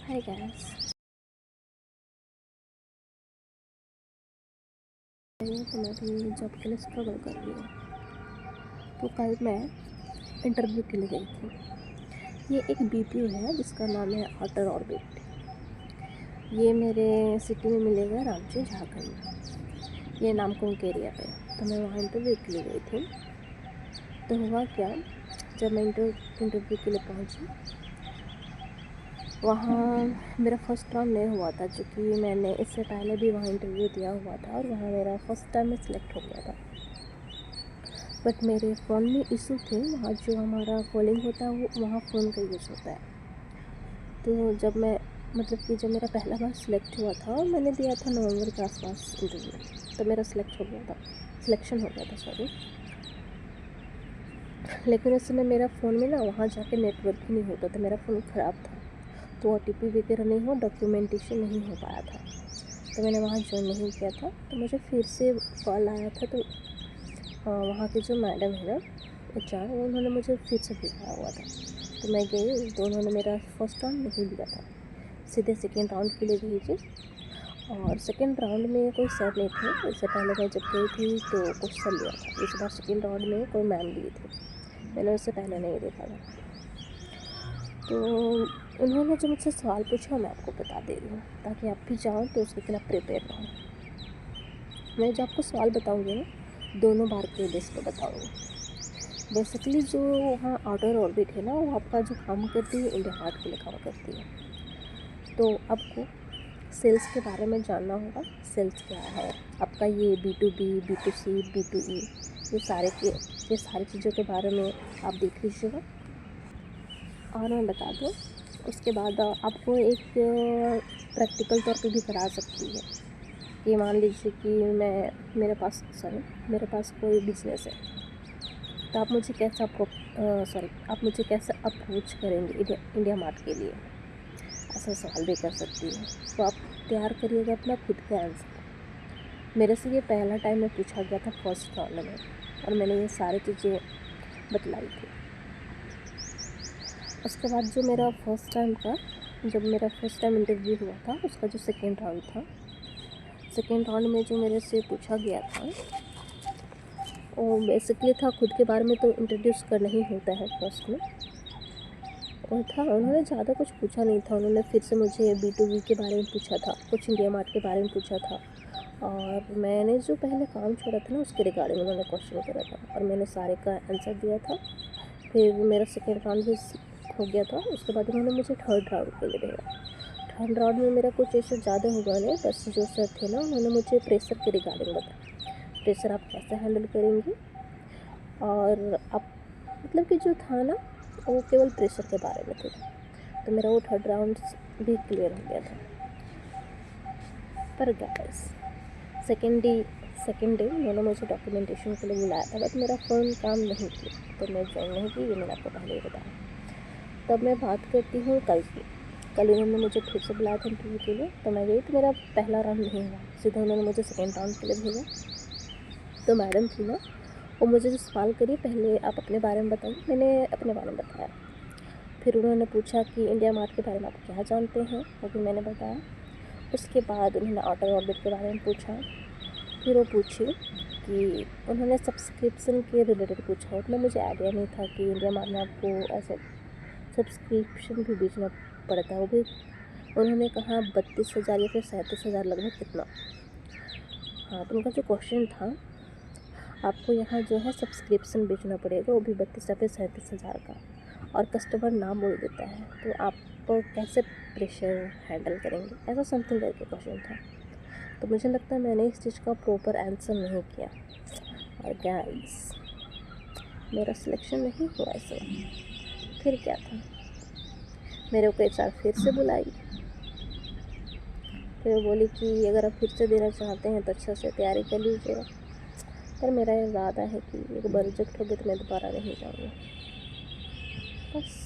Hi guys. तो मैं भी जॉब के लिए स्ट्रगल कर रही हूँ। तो कल मैं इंटरव्यू के लिए गई थी। ये एक बीपीओ है जिसका नाम है आउटर ऑर्बिट। ये मेरे सिटी में मिलेगा, रांची झारखंड। ये नामकुम एरिया पे। तो मैं वहाँ इंटरव्यू के लिए गई थी। तो हुआ क्या, जब मैं इंटरव्यू के लिए पहुँची, वहाँ मेरा फर्स्ट राउंड नहीं हुआ था, क्योंकि मैंने इससे पहले भी वहाँ इंटरव्यू दिया हुआ था और वहाँ मेरा फर्स्ट टाइम में सिलेक्ट हो गया था। बट मेरे फ़ोन में इशू थे। वहाँ जो हमारा कॉलिंग होता है वो वहाँ फ़ोन का यूज़ होता है। तो जब मेरा पहला बार सिलेक्ट हुआ था, मैंने दिया था नवंबर के आसपास इंटरव्यू, तो मेरा सिलेक्शन हो गया था सॉरी। लेकिन उस समय मेरा फ़ोन में ना वहाँ जाके नेटवर्क ही नहीं होता था, मेरा फ़ोन ख़राब था, तो OTP वगैरह नहीं हो, डॉक्यूमेंटेशन नहीं हो पाया था। तो मैंने वहाँ ज्वाइन नहीं किया था। तो मुझे फिर से कॉल आया था। तो वहाँ की जो मैडम है ना HR, उन्होंने मुझे फिर से बुलाया हुआ था। तो मैं गई, तो उन्होंने मेरा फर्स्ट राउंड नहीं लिया था, सीधे सेकेंड राउंड के लिए भेजी। और सेकेंड राउंड में कोई सर नहीं थे। इससे पहले मैं जब गई थी तो कुछ सर लिया था, इस बार सेकेंड राउंड में कोई मैम लिए थे, मैंने उससे पहले नहीं देखा था। तो उन्होंने जो मुझसे सवाल पूछा मैं आपको बता दे रही हूँ, ताकि आप भी जाओ तो उसके खिलाफ प्रिपेयर रहो। मैं जो आपको सवाल बताऊँगी ना, दोनों बार के बेस पे बताऊँगी। बेसिकली जो वहाँ आउटर ऑर्बिट है ना, वो आपका जो काम करती है इंडिया हार्ट के लिए काम करती है। तो आपको सेल्स के बारे में जानना होगा। सेल्स क्या है आपका, ये B2B, B2C, B2E, ये सारी चीज़ों के बारे में आप देख लीजिएगा। और मैं बता दूँ, उसके बाद आपको एक प्रैक्टिकल तौर पे भी करा सकती है कि मान लीजिए कि मेरे पास कोई बिजनेस है, तो आप मुझे कैसे अप्रोच करेंगे इंडिया मार्ट के लिए, ऐसा सवाल भी कर सकती है। तो आप तैयार करिएगा अपना खुद का आंसर। मेरे से ये पहला टाइम में पूछा गया था फर्स्ट राउंड में, और मैंने ये सारी चीज़ें बतलाई थी। उसके बाद जब मेरा फर्स्ट टाइम इंटरव्यू हुआ था, उसका जो सेकेंड राउंड में जो मेरे से पूछा गया था, वो बेसिकली था खुद के बारे में। तो इंट्रोड्यूस करना ही होता है फर्स्ट में, और था उन्होंने ज़्यादा कुछ पूछा नहीं था। उन्होंने फिर से मुझे B2B के बारे में पूछा था, कुछ इंडिया मार्ट के बारे में पूछा था, और मैंने जो पहले काम छोड़ा था ना उसके रिगार्डिंग उन्होंने क्वेश्चन करा था, और मैंने सारे का आंसर दिया था। फिर मेरा सेकेंड राउंड भी हो गया था। उसके बाद उन्होंने मुझे थर्ड राउंड के लिए भेजा। थर्ड राउंड में मेरा कुछ ऐसा ज़्यादा हुआ नहीं, बस जो सर थे ना उन्होंने मुझे प्रेशर के रिगार्डिंग बताया, प्रेशर आप कैसे हैंडल करेंगी। और आप कि जो था ना वो केवल प्रेशर के बारे में थे। तो मेरा वो थर्ड राउंड भी क्लियर हो गया था। पर गाइस, सेकेंड डे उन्होंने मुझे डॉक्यूमेंटेशन के लिए बुलाया था, बट मेरा फ़ोन काम नहीं किया, तो मैं ज्वाइन नहीं की। ये मैंने आपको पहले ही बताया। तब मैं बात करती हूँ कल की। कल उन्होंने मुझे फिर से बुलाया था इंटरव्यू के लिए, तो मैं गई। तो मेरा पहला राउंड नहीं हुआ, सीधा उन्होंने मुझे सेकेंड राउंड के लिए भेजा। तो मैडम थी ना, वो मुझे जो सवाल करी, पहले आप अपने बारे में बताइए। मैंने अपने बारे में बताया। फिर उन्होंने पूछा कि इंडिया मार्ट के बारे में आप क्या जानते हैं, वो भी मैंने बताया। उसके बाद उन्होंने आउटर ऑर्बिट के बारे में पूछा। फिर वो पूछी कि उन्होंने सब्सक्रिप्शन के रिलेटेड पूछा। उतना मुझे आइडिया नहीं था कि इंडिया मार्ट में आपको ऐसे सब्सक्रिप्शन भी बेचना पड़ता है। वो भी उन्होंने कहा 32,000 या फिर 37,000 लगभग कितना। हाँ, तो उनका जो क्वेश्चन था, आपको यहाँ जो है सब्सक्रिप्शन बेचना पड़ेगा, वो भी 32 या फिर 37,000 का, और कस्टमर ना बोल देता है, तो आप कैसे प्रेशर हैंडल करेंगे, ऐसा समथिंग करके क्वेश्चन था। तो मुझे लगता है मैंने इस चीज़ का प्रॉपर आंसर नहीं किया, और गाइस मेरा सिलेक्शन नहीं हुआ ऐसे। फिर क्या था, मेरे को HR फिर से बुलाई। फिर वो बोली कि अगर आप फिर से देना चाहते हैं तो अच्छा से तैयारी कर लीजिएगा। पर मेरा इरादा है कि एक बार रिजेक्ट हो गया तो मैं दोबारा नहीं जाऊँगी। बस।